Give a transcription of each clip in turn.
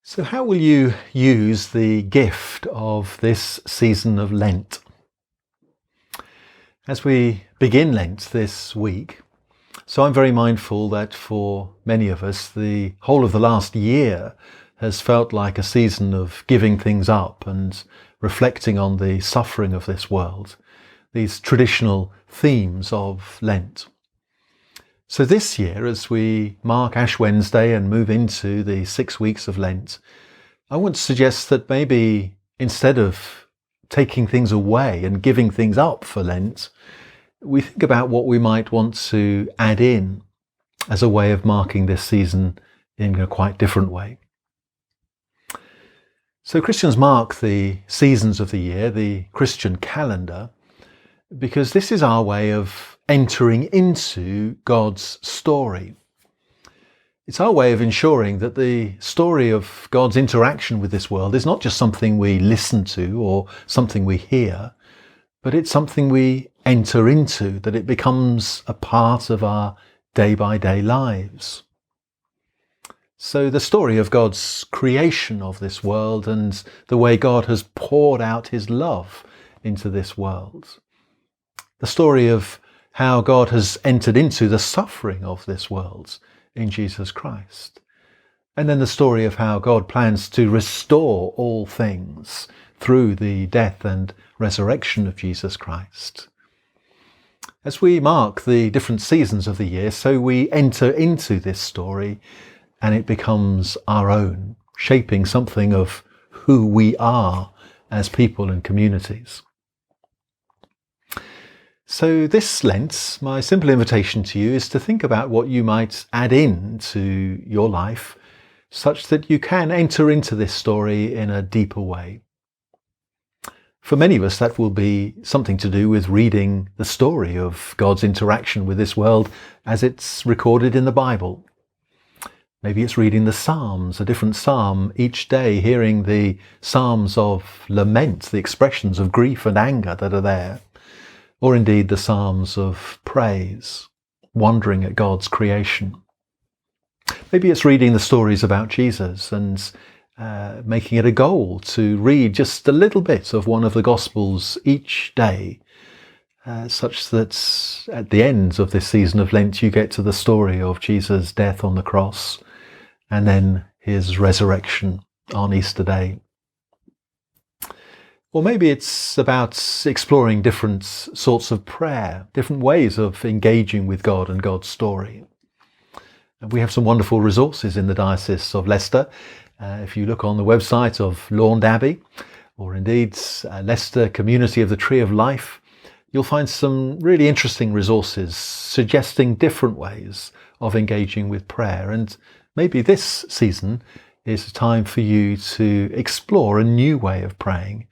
So how will you use the gift of this season of Lent? As we begin Lent this week, so I'm very mindful that for many of us, the whole of the last year has felt like a season of giving things up and reflecting on the suffering of this world, these traditional themes of Lent. So this year, as we mark Ash Wednesday and move into the 6 weeks of Lent, I want to suggest that maybe instead of taking things away and giving things up for Lent, we think about what we might want to add in as a way of marking this season in a quite different way. So Christians mark the seasons of the year, the Christian calendar, because this is our way of entering into God's story. It's our way of ensuring that the story of God's interaction with this world is not just something we listen to or something we hear, but it's something we enter into, that it becomes a part of our day-by-day lives. So the story of God's creation of this world and the way God has poured out his love into this world. The story of how God has entered into the suffering of this world in Jesus Christ. And then the story of how God plans to restore all things through the death and resurrection of Jesus Christ. As we mark the different seasons of the year, so we enter into this story and it becomes our own, shaping something of who we are as people and communities. So this Lent, my simple invitation to you is to think about what you might add in to your life such that you can enter into this story in a deeper way. For many of us, that will be something to do with reading the story of God's interaction with this world as it's recorded in the Bible. Maybe it's reading the Psalms, a different psalm each day, hearing the psalms of lament, the expressions of grief and anger that are there. Or indeed the psalms of praise, wondering at God's creation. Maybe it's reading the stories about Jesus and making it a goal to read just a little bit of one of the Gospels each day, such that at the end of this season of Lent you get to the story of Jesus' death on the cross and then his resurrection on Easter Day. Or maybe it's about exploring different sorts of prayer, different ways of engaging with God and God's story. And we have some wonderful resources in the Diocese of Leicester. If you look on the website of Laund Abbey, or indeed Leicester Community of the Tree of Life, you'll find some really interesting resources suggesting different ways of engaging with prayer. And maybe this season is a time for you to explore a new way of praying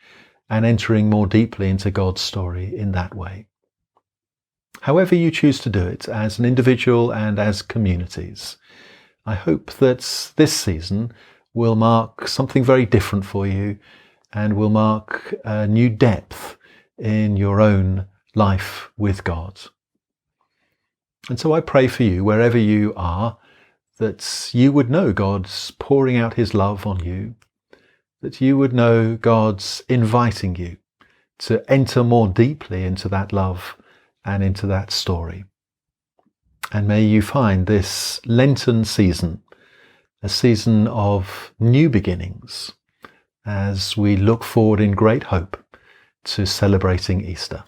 and entering more deeply into God's story in that way. However you choose to do it, as an individual and as communities, I hope that this season will mark something very different for you and will mark a new depth in your own life with God. And so I pray for you, wherever you are, that you would know God's pouring out his love on you, that you would know God's inviting you to enter more deeply into that love and into that story. And may you find this Lenten season a season of new beginnings as we look forward in great hope to celebrating Easter.